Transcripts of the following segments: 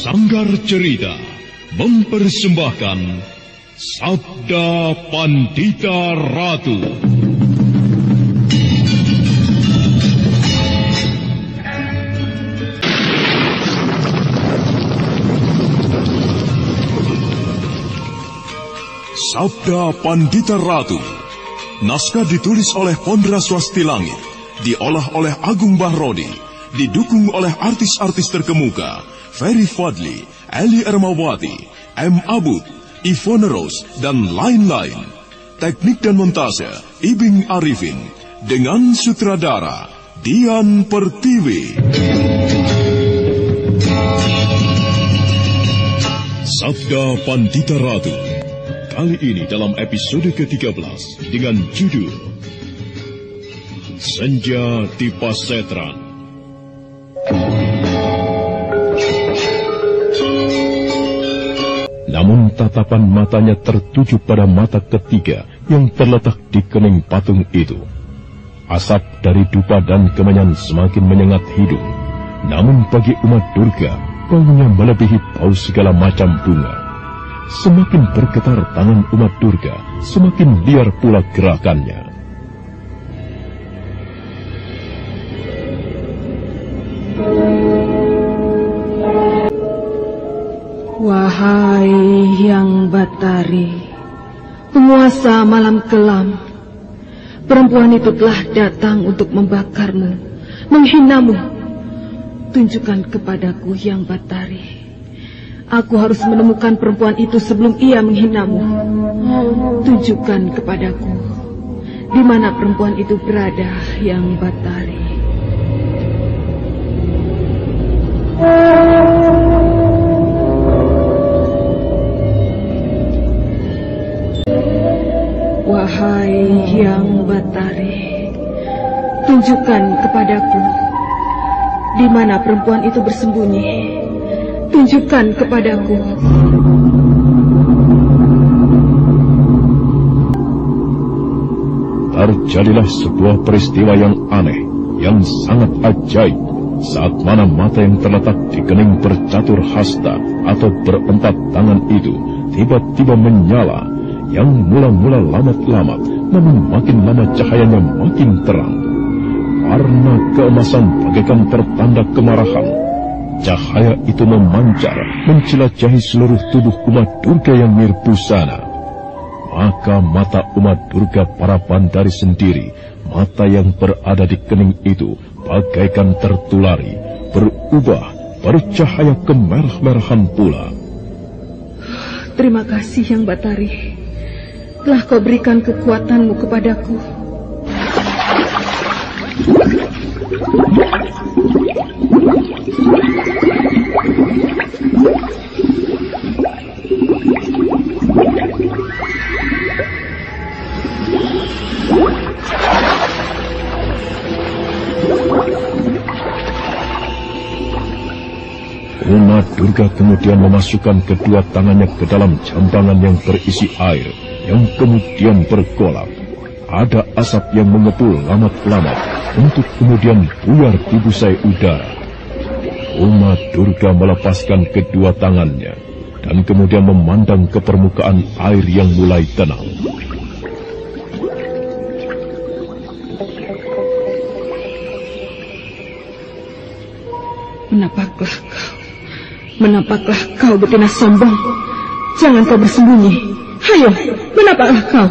Sanggar Cerita mempersembahkan Sabda Pandita Ratu. Sabda Pandita Ratu. Naskah ditulis oleh Pondra Swasti Langit, diolah oleh Agung Bahrodi, didukung oleh artis-artis terkemuka Ferry Fadli, Eli Ermawati, M. Abud, Ivone Rose, dan lain-lain. Teknik dan montase Ibing Arifin, dengan sutradara Dian Pertiwi. Sabda Pandita Ratu. Kali ini dalam episode ke-13 dengan judul Senja di Pasetran. Namun tatapan matanya tertuju pada mata ketiga yang terletak di kening patung itu. Asap dari dupa dan kemenyan semakin menyengat hidung. Namun bagi umat Durga, baunya melebihi bau segala macam bunga. Semakin bergetar tangan umat Durga, semakin liar pula gerakannya. Wahai Hyang Batari, penguasa malam kelam, perempuan itu telah datang untuk membakarmu, menghinamu. Tunjukkan kepadaku, Hyang Batari. Aku harus menemukan perempuan itu sebelum ia menghinamu. Tunjukkan kepadaku di mana perempuan itu berada, Hyang Batari. Wahai Hyang Batari, tunjukkan kepadaku di mana perempuan itu bersembunyi. Tunjukkan kepadaku. Terjadilah sebuah peristiwa yang aneh, yang sangat ajaib, saat mana mata yang terletak di kening bercatur hasta atau berempat tangan itu tiba-tiba menyala, yang mula-mula lamat-lamat, namun makin lama cahayanya makin terang. Warna keemasan bagaikan pertanda kemarahan. Cahaya itu memancar, menjelajahi seluruh tubuh umat Durga yang nirbusana. Maka mata umat Durga para Pandari sendiri, mata yang berada di kening itu, bagaikan tertulari, berubah, bercahaya kemerah-merahan pula. Terima kasih, Hyang Batari. Telah kau berikan kekuatanmu kepadaku. Umat Durga kemudian memasukkan kedua tangannya ke dalam jambangan yang berisi air, yang kemudian bergolak. Ada asap yang mengepul lamat-lamat untuk kemudian buyar di busai udara. Umat Durga melepaskan kedua tangannya dan kemudian memandang ke permukaan air yang mulai tenang. Menampaklah kau betina sombong. Jangan kau bersembunyi. Hayo, menampaklah kau.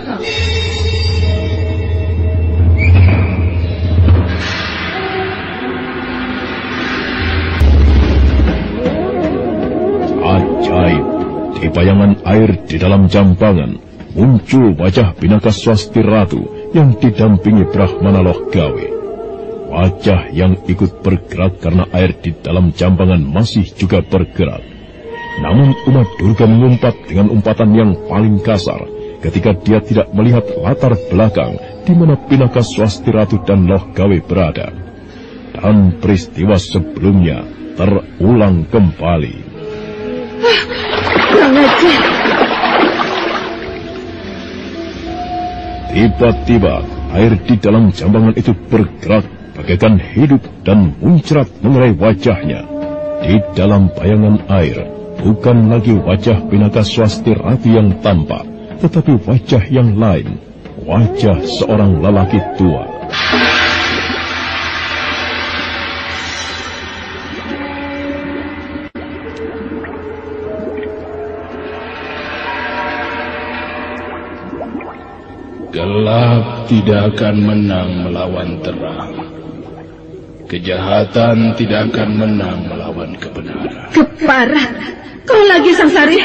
Ajaib, di bayangan air di dalam jambangan muncul wajah Pinaka Swasti Ratu yang didampingi Brahmana Loh Gawe. Wajah yang ikut bergerak karena air di dalam jambangan masih juga bergerak. Namun umat Durga mengumpat dengan umpatan yang paling kasar ketika dia tidak melihat latar belakang di mana Pinaka Swasti Ratu dan Loh Gawe berada. Dan peristiwa sebelumnya terulang kembali. Kurang ajar. Tiba-tiba air di dalam jambangan itu bergerak bagaikan hidup dan muncrat mengerai wajahnya. Di dalam bayangan air, bukan lagi wajah Pinaka Swasti Ratu yang tampak, tetapi wajah yang lain, wajah seorang lelaki tua. Gelap tidak akan menang melawan terang. Kejahatan tidak akan menang melawan kebenaran. Keparat, kau lagi Sangsari?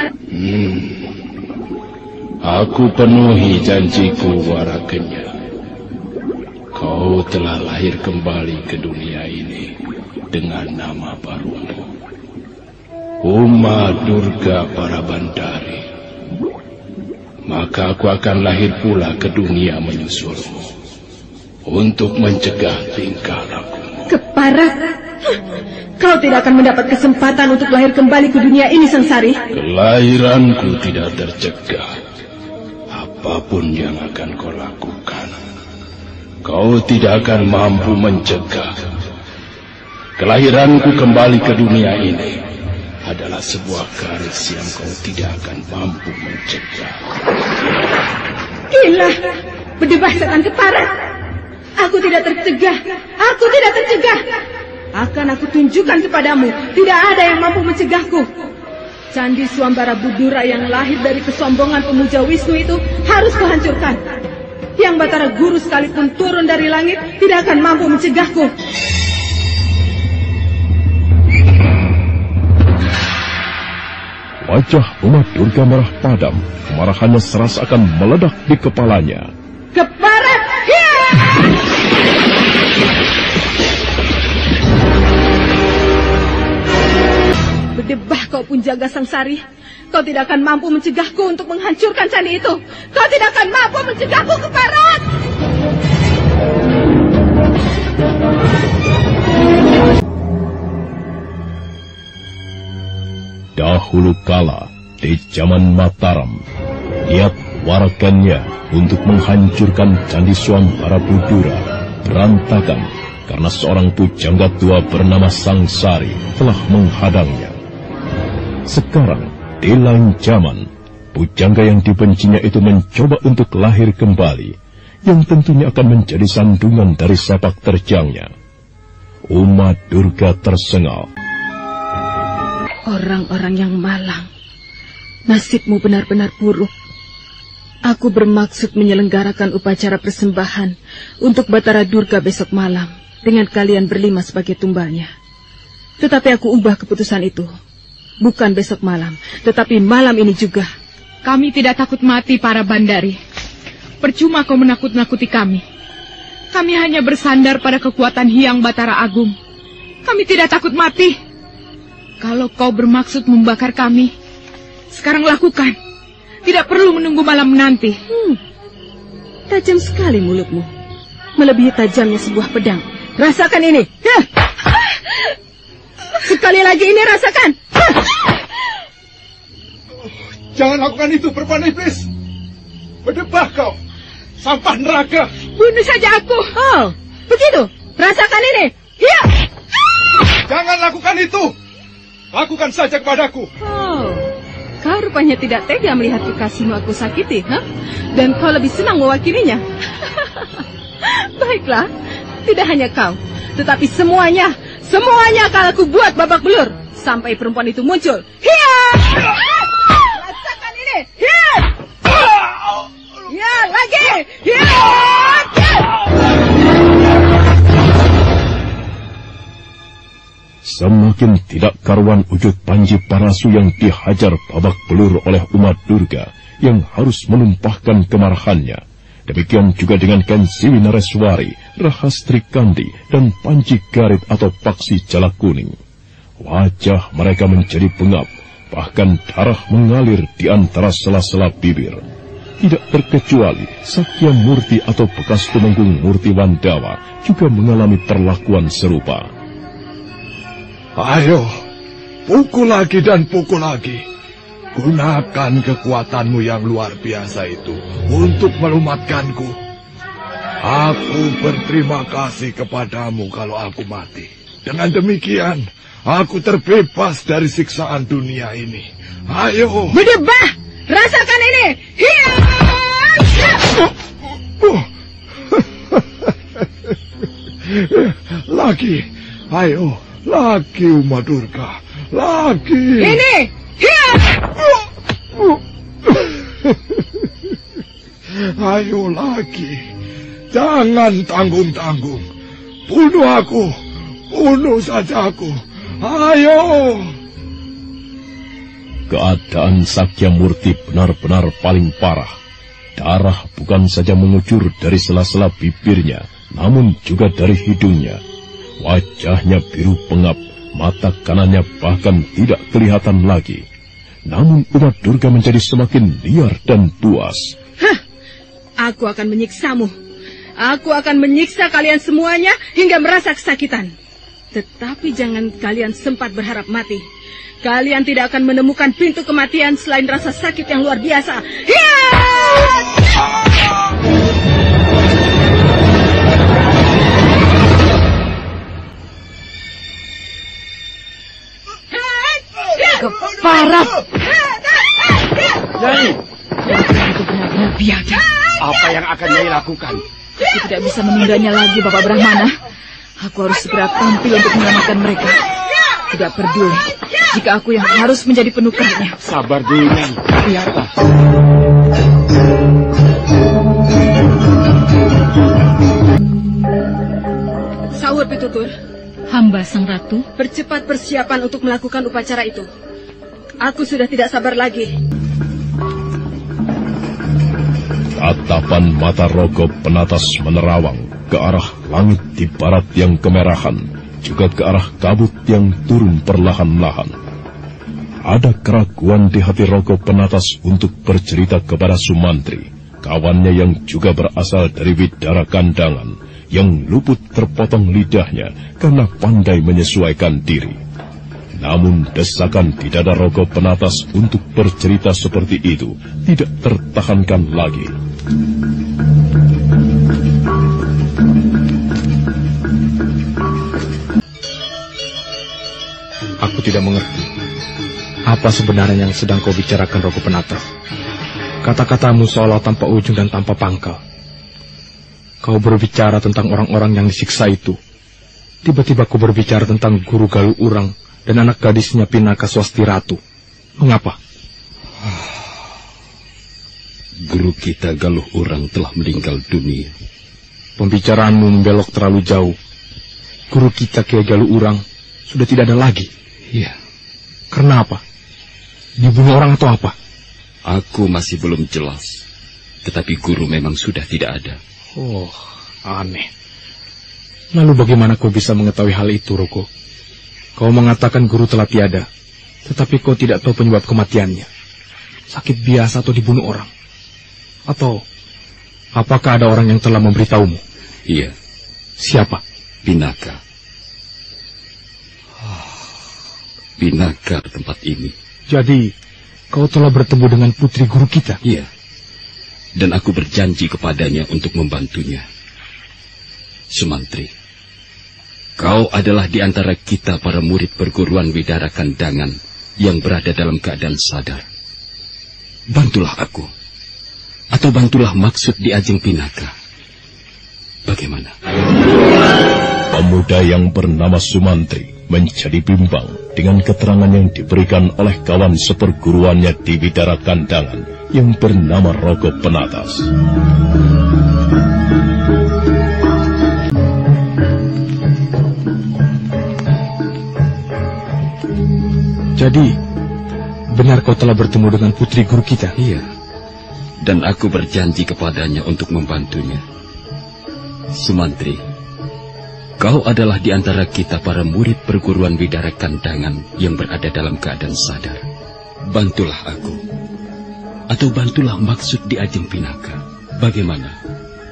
Aku penuhi janjiku, Warakenya. Kau telah lahir kembali ke dunia ini dengan nama barumu, Uma Durga Parabandari. Maka aku akan lahir pula ke dunia menyusulmu untuk mencegah tingkah lakumu. Keparat, kau tidak akan mendapat kesempatan untuk lahir kembali ke dunia ini, Sangsari. Kelahiranku tidak tercegah. Apapun yang akan kau lakukan, kau tidak akan mampu mencegah. Kelahiranku kembali ke dunia ini adalah sebuah garis yang kau tidak akan mampu mencegah. Gila, berdebah setan keparat. Aku tidak tercegah. Aku tidak tercegah. Akan aku tunjukkan kepadamu, tidak ada yang mampu mencegahku. Candi Swambara Budura yang lahir dari kesombongan pemuja Wisnu itu harus kuhancurkan. Yang Batara Guru sekalipun turun dari langit tidak akan mampu mencegahku. Wajah Uma Durga merah padam, kemarahannya serasa akan meledak di kepalanya. Keparat! Ya! Berdebah kau pun jaga Sangsari. Kau tidak akan mampu mencegahku untuk menghancurkan candi itu. Kau tidak akan mampu mencegahku, Keparat! Dahulu kala, di zaman Mataram, niat Warakenya untuk menghancurkan Candi Swambara Budura berantakan karena seorang pujangga tua bernama Sangsari telah menghadangnya. Sekarang, di lain zaman, pujangga yang dibencinya itu mencoba untuk lahir kembali, yang tentunya akan menjadi sandungan dari sepak terjangnya. Uma Durga tersengal. Orang-orang yang malang, nasibmu benar-benar buruk. Aku bermaksud menyelenggarakan upacara persembahan untuk Batara Durga besok malam dengan kalian berlima sebagai tumbalnya. Tetapi aku ubah keputusan itu. Bukan besok malam, tetapi malam ini juga. Kami tidak takut mati, para bandari. Percuma kau menakut-nakuti kami. Kami hanya bersandar pada kekuatan Hyang Batara Agung. Kami tidak takut mati. Kalau kau bermaksud membakar kami, sekarang lakukan. Tidak perlu menunggu malam nanti. Tajam sekali mulutmu. Melebihi tajamnya sebuah pedang. Rasakan ini. Sekali lagi ini rasakan. Jangan lakukan itu, perempuan iblis. Berdebah kau, sampah neraka. Bunuh saja aku. Oh, begitu. Rasakan ini. Ya. Jangan lakukan itu. Lakukan saja kepadaku. Oh, kau rupanya tidak tega melihat kekasihmu aku sakiti, ha? Dan kau lebih senang mewakilinya. Baiklah, tidak hanya kau, tetapi semuanya akan aku buat babak belur sampai perempuan itu muncul. Hiya! Rasakan ini. Hiya! Ya, lagi. Hiya! Semakin tidak karuan wujud Panji Parasu yang dihajar babak belur oleh Uma Durga yang harus menumpahkan kemarahannya. Demikian juga dengan Kensiwi Nareswari, Rahastri Kandi, dan Panji Garit atau Paksi Jala Kuning. Wajah mereka menjadi bengap, bahkan darah mengalir di antara sela-sela bibir. Tidak terkecuali Sakya Murti atau bekas tumenggung Murti Wandawa juga mengalami perlakuan serupa. Ayo, pukul lagi dan pukul lagi. Gunakan kekuatanmu yang luar biasa itu untuk melumatkanku. Aku berterima kasih kepadamu kalau aku mati. Dengan demikian, aku terbebas dari siksaan dunia ini. Ayo. Berdebah, rasakan ini. Hiya! Lagi, ayo, lagi Uma Durga, lagi. Ini, hiya! Ayo lagi, jangan tanggung-tanggung. Bunuh aku, bunuh saja aku. Ayo. Keadaan Sakyamurti benar-benar paling parah. Darah bukan saja mengucur dari sela-sela bibirnya, namun juga dari hidungnya. Wajahnya biru pengap, mata kanannya bahkan tidak kelihatan lagi. Namun Uma Durga menjadi semakin liar dan buas. Aku akan menyiksamu. Aku akan menyiksa kalian semuanya hingga merasa kesakitan. Tetapi jangan kalian sempat berharap mati. Kalian tidak akan menemukan pintu kematian selain rasa sakit yang luar biasa. Keparat! Nyai, itu benar-benar biadab. apa yang akan Nyai lakukan? Aku tidak bisa menundanya lagi, Bapak Brahmana. Aku harus segera tampil untuk menyelamatkan mereka. Tidak peduli jika aku yang harus menjadi penukarnya. Sabar dulu, Nyai. Lihatlah. Sahur Pitutur. Hamba Sang Ratu. Percepat persiapan untuk melakukan upacara itu. Aku sudah tidak sabar lagi. Tatapan mata Rogo Penatas menerawang ke arah langit di barat yang kemerahan, juga ke arah kabut yang turun perlahan-lahan. Ada keraguan di hati Rogo Penatas untuk bercerita kepada Sumantri, kawannya yang juga berasal dari Widara Kandangan, yang luput terpotong lidahnya karena pandai menyesuaikan diri. Namun desakan di dada Rogo Penatas untuk bercerita seperti itu tidak tertahankan lagi. Aku tidak mengerti apa sebenarnya yang sedang kau bicarakan, Rogo Penatas. Kata-katamu seolah tanpa ujung dan tanpa pangkal. Kau berbicara tentang orang-orang yang disiksa itu. Tiba-tiba kau berbicara tentang Guru Galuh Urang dan anak gadisnya Pinaka Swasti Ratu. Mengapa? Guru kita Galuh Urang telah meninggal dunia. Pembicaraanmu membelok terlalu jauh. Guru kita Kiai Galuh Urang sudah tidak ada lagi. Iya. Karena apa? Dibunuh orang atau apa? Aku masih belum jelas. Tetapi guru memang sudah tidak ada. Oh, aneh. Lalu bagaimana kau bisa mengetahui hal itu, Rogo? Kau mengatakan guru telah tiada, tetapi kau tidak tahu penyebab kematiannya. Sakit biasa atau dibunuh orang? Atau apakah ada orang yang telah memberitahumu? Iya. Siapa? Pinaka. Pinaka tempat ini. Jadi, kau telah bertemu dengan putri guru kita? Iya. Dan aku berjanji kepadanya untuk membantunya. Sumantri, kau adalah di antara kita para murid perguruan Widara Kandangan yang berada dalam keadaan sadar. Bantulah aku. Atau bantulah maksud di Ajeng Pinaka. Bagaimana? Pemuda yang bernama Sumantri menjadi bimbang dengan keterangan yang diberikan oleh kawan seperguruannya di Widara Kandangan yang bernama Rogo Penatas. Jadi, benar kau telah bertemu dengan putri guru kita? Iya. Dan aku berjanji kepadanya untuk membantunya. Sumantri, kau adalah di antara kita para murid perguruan Widara Kandangan yang berada dalam keadaan sadar. Bantulah aku. Atau bantulah maksud di Ajeng Pinaka. Bagaimana?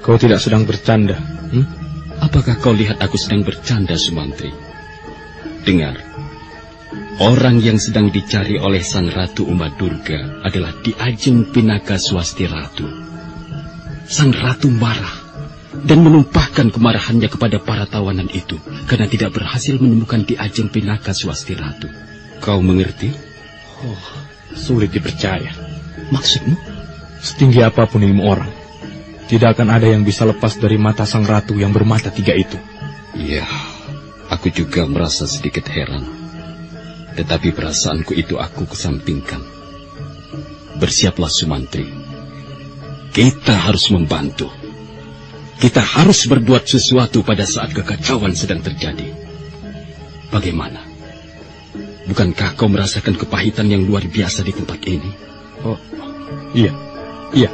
Kau tidak sedang bercanda? Apakah kau lihat aku sedang bercanda, Sumantri? Dengar. Orang yang sedang dicari oleh Sang Ratu Uma Durga adalah Di Ajeng Pinaka Swasti Ratu. Sang Ratu marah dan menumpahkan kemarahannya kepada para tawanan itu karena tidak berhasil menemukan Ki Ajeng Pinaka Swasti Ratu. Kau mengerti? Oh, sulit dipercaya. Maksudmu? Setinggi apapun ilmu orang, tidak akan ada yang bisa lepas dari mata sang ratu yang bermata 3 itu. Iya, aku juga merasa sedikit heran. Tetapi perasaanku itu aku kesampingkan. Bersiaplah Sumantri. Kita harus membantu. Kita harus berbuat sesuatu pada saat kekacauan sedang terjadi. Bagaimana? Bukankah kau merasakan kepahitan yang luar biasa di tempat ini? Oh, iya. Iya.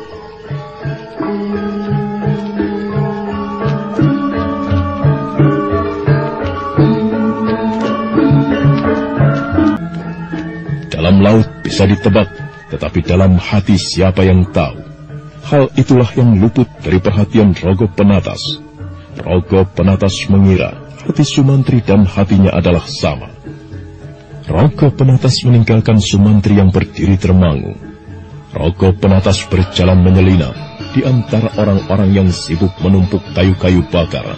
Dalam laut bisa ditebak, tetapi dalam hati siapa yang tahu? Hal itulah yang luput dari perhatian Rogo Penatas. Rogo Penatas mengira hati Sumantri dan hatinya adalah sama. Rogo Penatas meninggalkan Sumantri yang berdiri termangu. Rogo Penatas berjalan menyelinap di antara orang-orang yang sibuk menumpuk kayu-kayu bakar.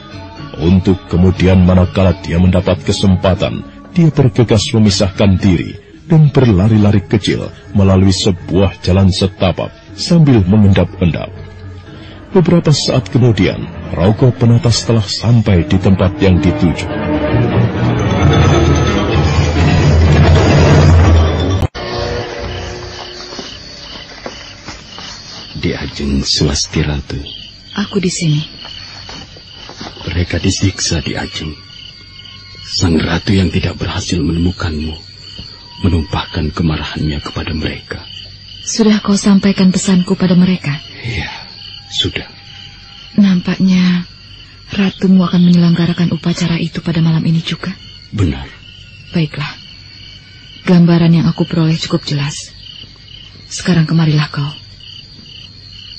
Untuk kemudian manakala dia mendapat kesempatan, dia bergegas memisahkan diri dan berlari-lari kecil melalui sebuah jalan setapak sambil mengendap-endap. Beberapa saat kemudian, Rogo Penatas telah sampai di tempat yang dituju. Ki Ajeng Swasti Ratu. Aku di sini. Mereka disiksa, Ki Ajeng. Sang ratu yang tidak berhasil menemukanmu menumpahkan kemarahannya kepada mereka. Sudah kau sampaikan pesanku pada mereka? Iya, sudah. Nampaknya ratumu akan menyelenggarakan upacara itu pada malam ini juga. Benar. Baiklah. Gambaran yang aku peroleh cukup jelas. Sekarang kemarilah kau.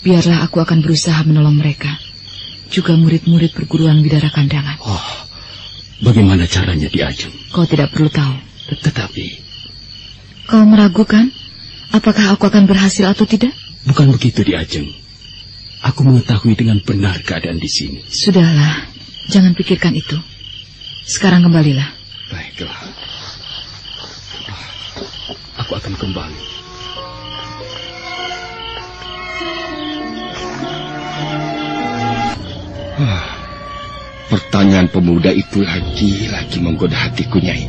Biarlah aku akan berusaha menolong mereka. Juga murid-murid perguruan Bidara Kandangan. Oh, bagaimana caranya, Ki Ajeng? Kau tidak perlu tahu. Tetapi... Kau meragukan? Apakah aku akan berhasil atau tidak? Bukan begitu, Ki Ajeng. Aku mengetahui dengan benar keadaan di sini. Sudahlah, jangan pikirkan itu. Sekarang kembalilah. Baiklah. Aku akan kembali. Pertanyaan pemuda itu lagi menggoda hatiku, Nyai.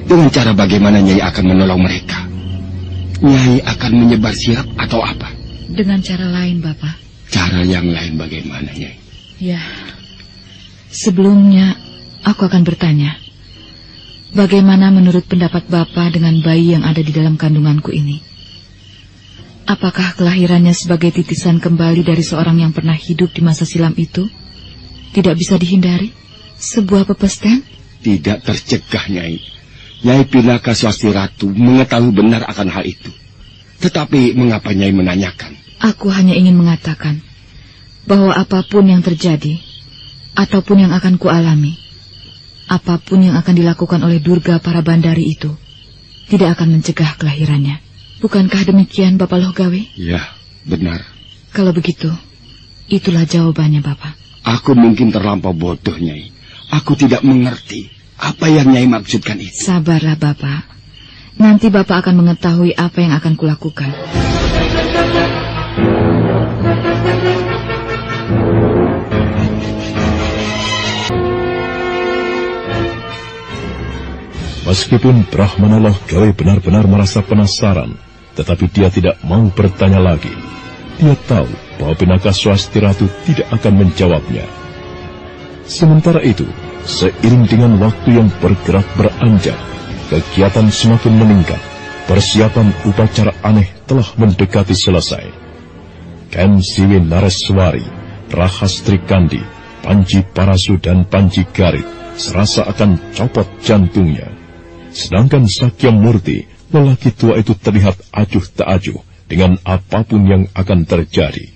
Dengan cara bagaimana Nyai akan menolong mereka? Nyai akan menyebar sirap atau apa? Dengan cara lain, Bapak. Cara yang lain bagaimana, Nyai? Ya, sebelumnya aku akan bertanya. Bagaimana menurut pendapat Bapak dengan bayi yang ada di dalam kandunganku ini? Apakah kelahirannya sebagai titisan kembali dari seorang yang pernah hidup di masa silam itu tidak bisa dihindari? Sebuah pepesten? Tidak tercegah, Nyai. Nyai Pinaka Swasti Ratu mengetahui benar akan hal itu. Tetapi mengapa Nyai menanyakan? Aku hanya ingin mengatakan bahwa apapun yang terjadi, ataupun yang akan kualami, apapun yang akan dilakukan oleh Durga para Bandari itu, tidak akan mencegah kelahirannya. Bukankah demikian, Bapak Lohgawe? Ya, benar. Kalau begitu, itulah jawabannya, Bapak. Aku mungkin terlampau bodoh, Nyai. Aku tidak mengerti apa yang Nyai maksudkan itu. Sabarlah, Bapak. Nanti Bapak akan mengetahui apa yang akan kulakukan. Meskipun Brahmana Lohgawe benar-benar merasa penasaran, tetapi dia tidak mau bertanya lagi. Dia tahu bahwa Pinaka Swasti Ratu tidak akan menjawabnya. Sementara itu, seiring dengan waktu yang bergerak beranjak, kegiatan semakin meningkat. Persiapan upacara aneh telah mendekati selesai. Ken Siwi Nareswari, Rahastri Kandi, Panji Parasu dan Panji Garit serasa akan copot jantungnya. Sedangkan Sakya Murti, lelaki tua itu terlihat acuh tak acuh dengan apapun yang akan terjadi.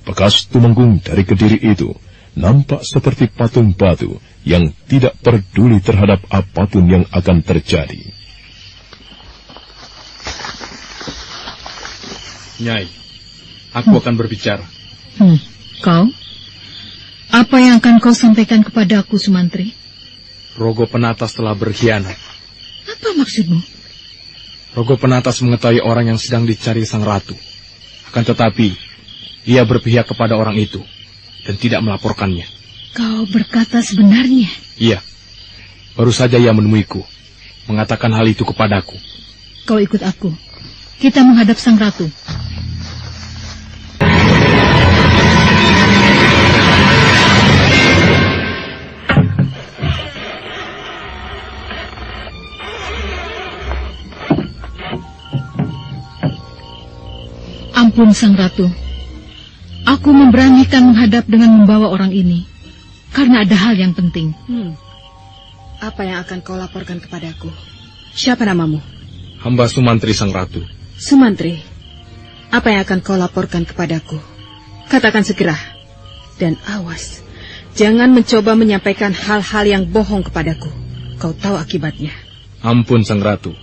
Bekas tumenggung dari Kediri itu nampak seperti patung batu yang tidak peduli terhadap apapun yang akan terjadi. Nyai, aku akan berbicara. Kau? Apa yang akan kau sampaikan kepadaku, Sumantri? Rogo Penatas telah berkhianat. Apa maksudmu? Rogo Penatas mengetahui orang yang sedang dicari sang ratu. Akan tetapi, ia berpihak kepada orang itu dan tidak melaporkannya. Kau berkata sebenarnya? Iya. Baru saja ia menemuiku, mengatakan hal itu kepadaku. Kau ikut aku. Kita menghadap sang ratu. Ampun, sang ratu. Aku memberanikan menghadap dengan membawa orang ini, karena ada hal yang penting. Apa yang akan kau laporkan kepadaku? Siapa namamu? Hamba Sumantri, sang ratu. Sumantri, apa yang akan kau laporkan kepadaku? Katakan segera. Dan awas, jangan mencoba menyampaikan hal-hal yang bohong kepadaku. Kau tahu akibatnya. Ampun, sang ratu.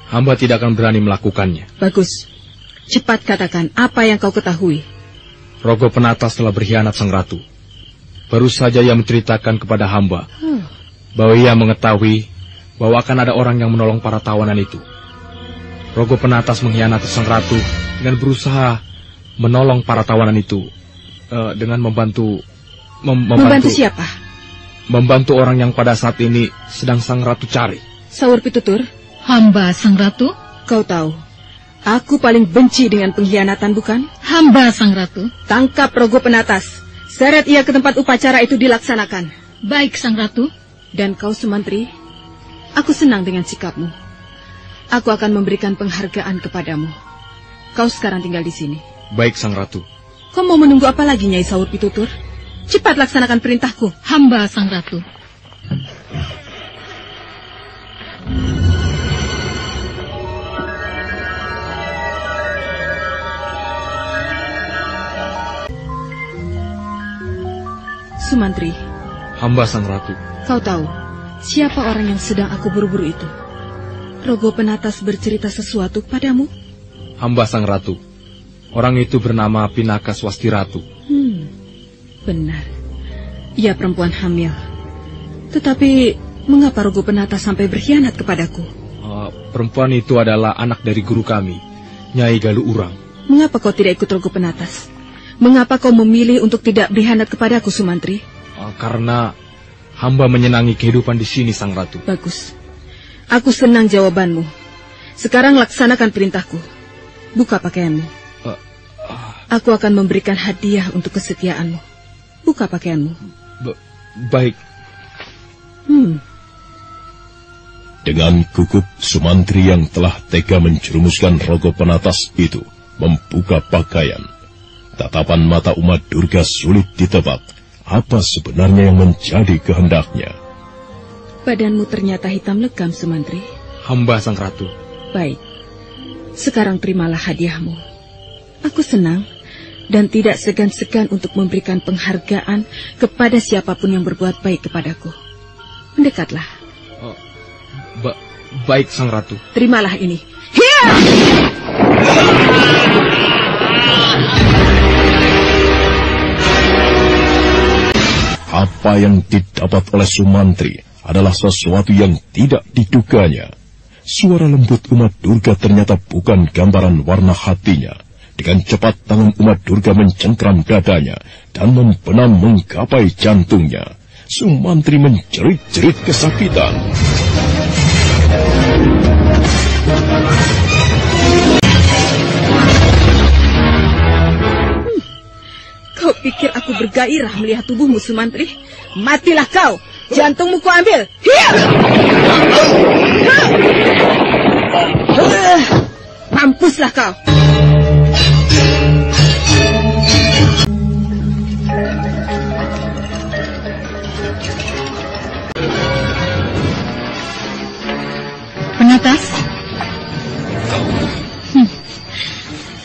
Hamba tidak akan berani melakukannya. Bagus. Cepat katakan apa yang kau ketahui. Rogo Penatas telah berkhianat, sang ratu. Baru saja ia menceritakan kepada hamba bahwa ia mengetahui bahwa akan ada orang yang menolong para tawanan itu. Rogo Penatas mengkhianati sang ratu dengan berusaha menolong para tawanan itu dengan membantu siapa? Membantu orang yang pada saat ini sedang sang ratu cari. Saur Pitutur, hamba sang ratu. Kau tahu, aku paling benci dengan pengkhianatan, bukan? Hamba sang ratu. Tangkap Rogo Penatas. Seret ia ke tempat upacara itu dilaksanakan. Baik, sang ratu. Dan kau, Sumantri, aku senang dengan sikapmu. Aku akan memberikan penghargaan kepadamu. Kau sekarang tinggal di sini. Baik, sang ratu. Kau mau menunggu apa lagi, Nyai Saur Pitutur? Cepat laksanakan perintahku. Hamba sang ratu. Sumantri. Hamba sang ratu. Kau tahu siapa orang yang sedang aku buru-buru itu? Rogo Penatas bercerita sesuatu padamu? Hamba sang ratu. Orang itu bernama Pinaka Swasti Ratu. Benar. Ia perempuan hamil. Tetapi mengapa Rogo Penatas sampai berkhianat kepadaku? Perempuan itu adalah anak dari guru kami, Nyai Galuh Urang. Mengapa kau tidak ikut Rogo Penatas? Mengapa kau memilih untuk tidak berkhianat kepadaku, Sumantri? Karena hamba menyenangi kehidupan di sini, sang ratu. Bagus. Aku senang jawabanmu. Sekarang laksanakan perintahku. Buka pakaianmu. Aku akan memberikan hadiah untuk kesetiaanmu. Buka pakaianmu. Baik. Dengan gugup, Sumantri yang telah tega menjerumuskan Rogo Penatas itu membuka pakaian. Tatapan mata Uma Durga sulit ditebak apa sebenarnya yang menjadi kehendaknya. Badanmu ternyata hitam legam, Sumantri. Hamba sang ratu. Baik. Sekarang terimalah hadiahmu. Aku senang dan tidak segan-segan untuk memberikan penghargaan kepada siapapun yang berbuat baik kepadaku. Mendekatlah. Baik, sang ratu. Terimalah ini. Hiya! Apa yang didapat oleh Sumantri adalah sesuatu yang tidak diduganya. Suara lembut Uma Durga ternyata bukan gambaran warna hatinya. Dengan cepat tangan Uma Durga mencengkram dadanya dan membenam menggapai jantungnya. Sumantri menjerit-jerit kesakitan. Kau pikir aku bergairah melihat tubuhmu, Sumantri? Matilah kau! Jantungmu ku ambil! Hiya! Mampuslah kau! Penatas?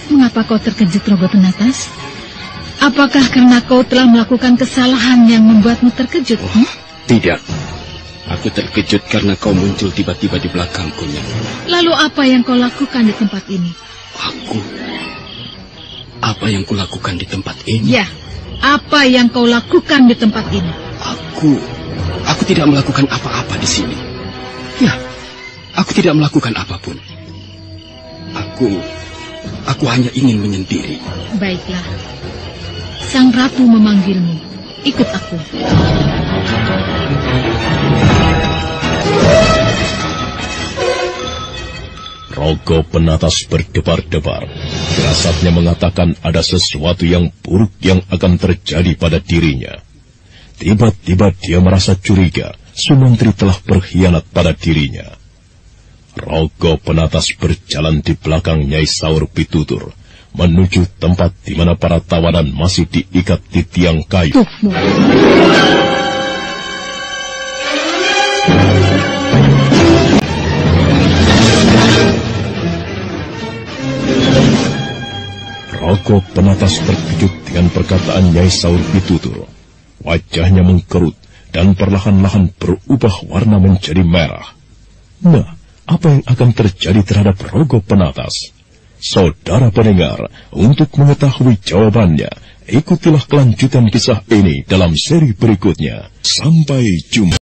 Mengapa kau terkejut, Rogo Penatas? Apakah karena kau telah melakukan kesalahan yang membuatmu terkejut? Tidak. Aku terkejut karena kau muncul tiba-tiba di belakangku, Nyai. Lalu apa yang kau lakukan di tempat ini? Aku? Apa yang kulakukan di tempat ini? Ya, Apa yang kau lakukan di tempat ini? Aku tidak melakukan apa-apa di sini. Ya, aku tidak melakukan apapun. Aku hanya ingin menyendiri. Baiklah. Sang ratu memanggilmu. Ikut aku. Rogo Penatas berdebar-debar. Firasatnya mengatakan ada sesuatu yang buruk yang akan terjadi pada dirinya. Tiba-tiba dia merasa curiga Sumantri telah berkhianat pada dirinya. Rogo Penatas berjalan di belakang Nyai Saur Pitutur menuju tempat di mana para tawanan masih diikat di tiang kayu. Rogo Penatas terkejut dengan perkataan Nyai Saur Pitutur. Wajahnya mengkerut dan perlahan-lahan berubah warna menjadi merah. Nah, apa yang akan terjadi terhadap Rogo Penatas? Saudara pendengar, untuk mengetahui jawabannya, ikutilah kelanjutan kisah ini dalam seri berikutnya. Sampai jumpa.